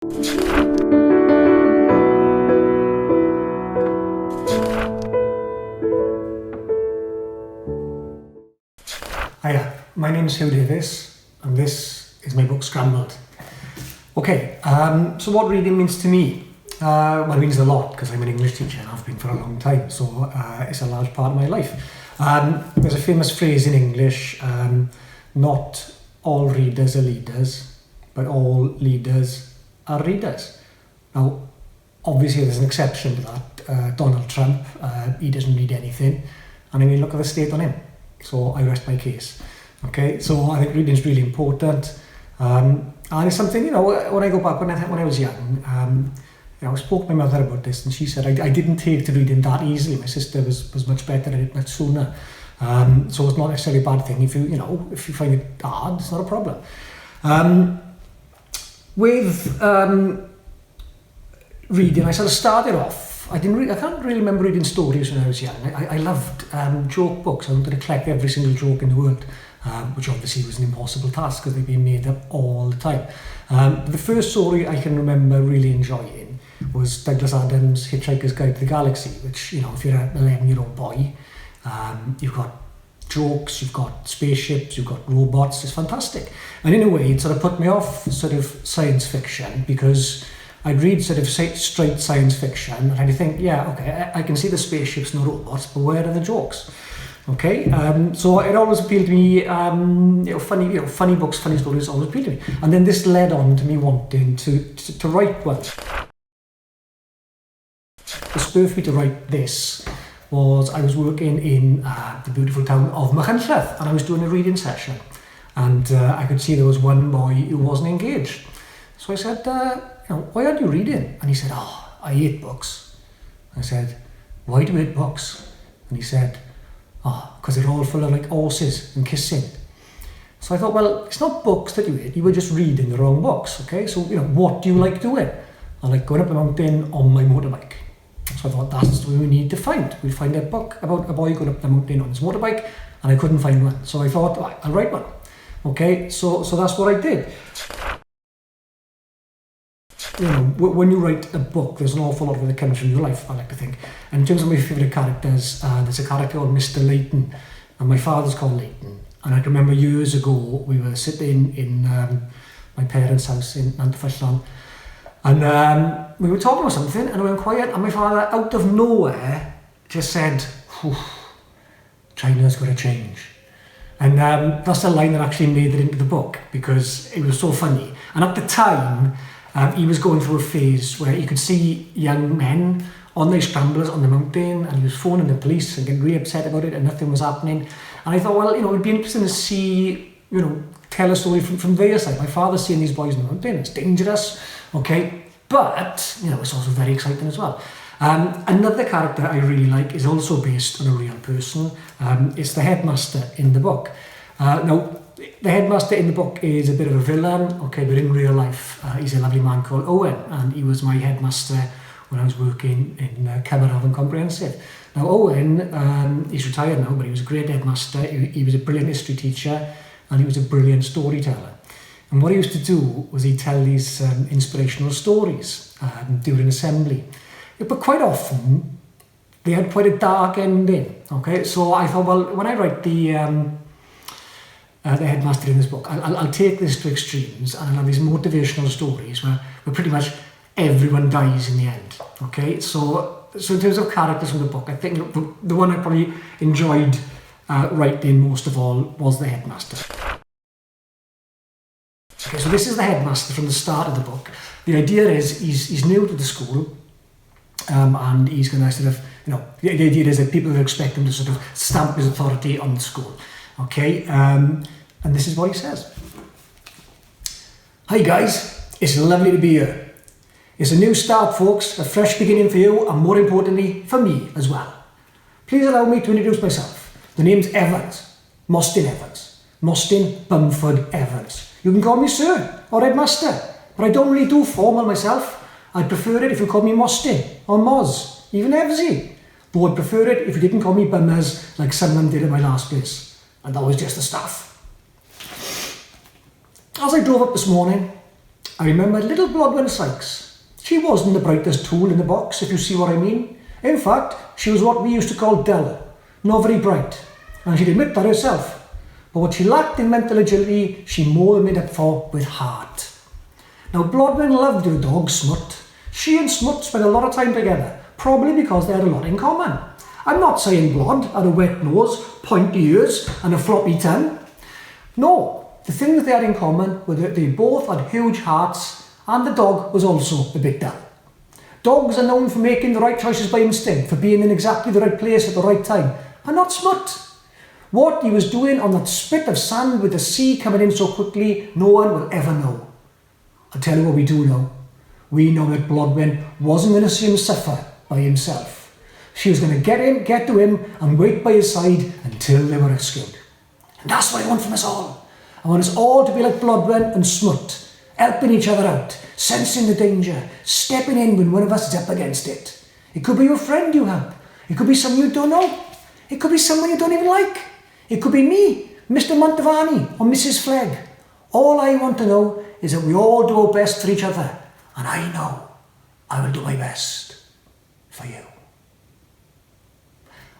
Hiya, my name is Huw Davies, and this is my book Scrambled. Okay, so what reading means to me? Well, it means a lot because I'm an English teacher and I've been for a long time, so it's a large part of my life. There's a famous phrase in English, not all readers are leaders, but all leaders are readers. Now, obviously there's an exception to that. Donald Trump, he doesn't read anything, and I mean, look at the state on him. So I rest my case. Okay, so I think reading is really important. And it's something, you know, when I go back, when I was young, I spoke to my mother about this, and she said I didn't take to reading that easily. My sister was much better at it much sooner. So it's not necessarily a bad thing. If you find it hard, it's not a problem. With reading, I sort of started off. I can't really remember reading stories when I was young. I loved joke books. I wanted to collect every single joke in the world, which obviously was an impossible task because they'd been made up all the time. The first story I can remember really enjoying was Douglas Adams' Hitchhiker's Guide to the Galaxy, which, you know, if you're an 11-year-old boy, you've got jokes, you've got spaceships, you've got robots. It's fantastic. And in a way, it sort of put me off sort of science fiction because I'd read sort of straight science fiction and I'd think, yeah, okay, I can see the spaceships and the robots, but where are the jokes? Okay, so it always appealed to me, funny books, funny stories always appealed to me. And then this led on to me wanting to write one. The spur for me to write this was I was working in the beautiful town of Maent, and I was doing a reading session. And I could see there was one boy who wasn't engaged. So I said, why aren't you reading? And he said, I hate books. I said, why do you hate books? And he said, because they're all full of like horses and kissing. So I thought, well, it's not books that you hate, you were just reading the wrong books, okay? So, what do you like doing? I like going up a mountain on my motorbike. So I thought, that's what we need to find. We'll find a book about a boy going up the mountain on his motorbike, and I couldn't find one. So I thought, I'll write one. Okay, so that's what I did. When you write a book, there's an awful lot of it that comes from your life, I like to think. And in terms of my favourite characters, there's a character called Mr. Leighton, and my father's called Leighton. And I can remember years ago, we were sitting in my parents' house in Ystafell, and we were talking about something, and I went quiet, and my father, out of nowhere, just said, China's got to change. And that's the line that actually made it into the book, because it was so funny. And at the time, he was going through a phase where you could see young men on their scramblers on the mountain, and he was phoning the police and getting really upset about it, and nothing was happening. And I thought, well, it'd be interesting to see, tell a story from their side. My father's seeing these boys on the mountain, it's dangerous, okay? But, it's also very exciting as well. Another character I really like is also based on a real person. It's the headmaster in the book. Now, the headmaster in the book is a bit of a villain, okay, but in real life, he's a lovely man called Owen, and he was my headmaster when I was working in Cymru and Comprehensive. Now, Owen, he's retired now, but he was a great headmaster. He was a brilliant history teacher, and he was a brilliant storyteller. And what he used to do was he'd tell these inspirational stories during assembly. But quite often, they had quite a dark ending, okay? So I thought, well, when I write the headmaster in this book, I'll take this to extremes, and I'll have these motivational stories where pretty much everyone dies in the end, okay? So in terms of characters from the book, I think the one I probably enjoyed writing most of all was the headmaster. Okay, so this is the headmaster from the start of the book. The idea is he's new to the school, and he's going to sort of, the idea is that people expect him to sort of stamp his authority on the school. Okay, and this is what he says. Hi guys, it's lovely to be here. It's a new start, folks, a fresh beginning for you, and more importantly, for me as well. Please allow me to introduce myself. The name's Evans, Mostyn Evans. Mostyn Bumford Evans. You can call me Sir or Headmaster, but I don't really do formal myself. I'd prefer it if you called me Mostyn or Moz, even Evsy. Though I'd prefer it if you didn't call me Bummers like someone did at my last place. And that was just the staff. As I drove up this morning, I remembered little Blodwen Sykes. She wasn't the brightest tool in the box, if you see what I mean. In fact, she was what we used to call dull, not very bright, and she'd admit that herself. But what she lacked in mental agility, she more than made up for with heart. Now, Blodwen loved her dog, Smut. She and Smut spent a lot of time together, probably because they had a lot in common. I'm not saying Blod had a wet nose, pointy ears, and a floppy tongue. No, the things they had in common were that they both had huge hearts, and the dog was also a bit dull. Dogs are known for making the right choices by instinct, for being in exactly the right place at the right time, but not Smut. What he was doing on that spit of sand with the sea coming in so quickly, no one will ever know. I'll tell you what we do know. We know that Blodwen wasn't going to see him suffer by himself. She was going to get to him and wait by his side until they were rescued. And that's what I want from us all. I want us all to be like Blodwen and Smut, helping each other out, sensing the danger, stepping in when one of us is up against it. It could be your friend you help. It could be someone you don't know. It could be someone you don't even like. It could be me, Mr. Montavani, or Mrs. Flegg. All I want to know is that we all do our best for each other, and I know I will do my best for you.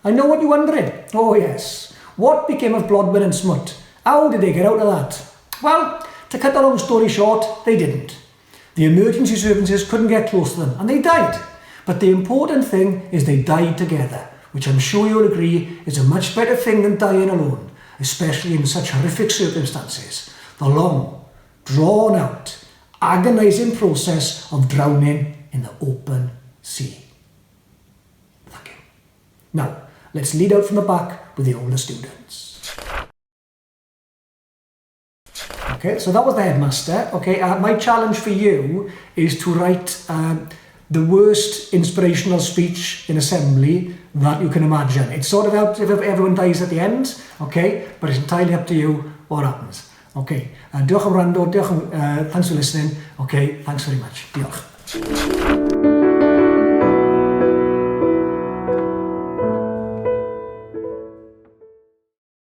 I know what you're wondering. Oh yes, what became of Blodwen and Smut? How did they get out of that? Well, to cut the long story short, they didn't. The emergency services couldn't get close to them, and they died. But the important thing is they died together, which I'm sure you'll agree is a much better thing than dying alone, especially in such horrific circumstances. The long, drawn-out, agonising process of drowning in the open sea. Thank you. Now, let's lead out from the back with the older students. Okay, so that was the Headmaster. Okay, my challenge for you is to write the worst inspirational speech in assembly that you can imagine. It sort of helps if everyone dies at the end, okay, but it's entirely up to you what happens. Okay, diolch am wrando, thanks for listening, okay, thanks very much, diolch.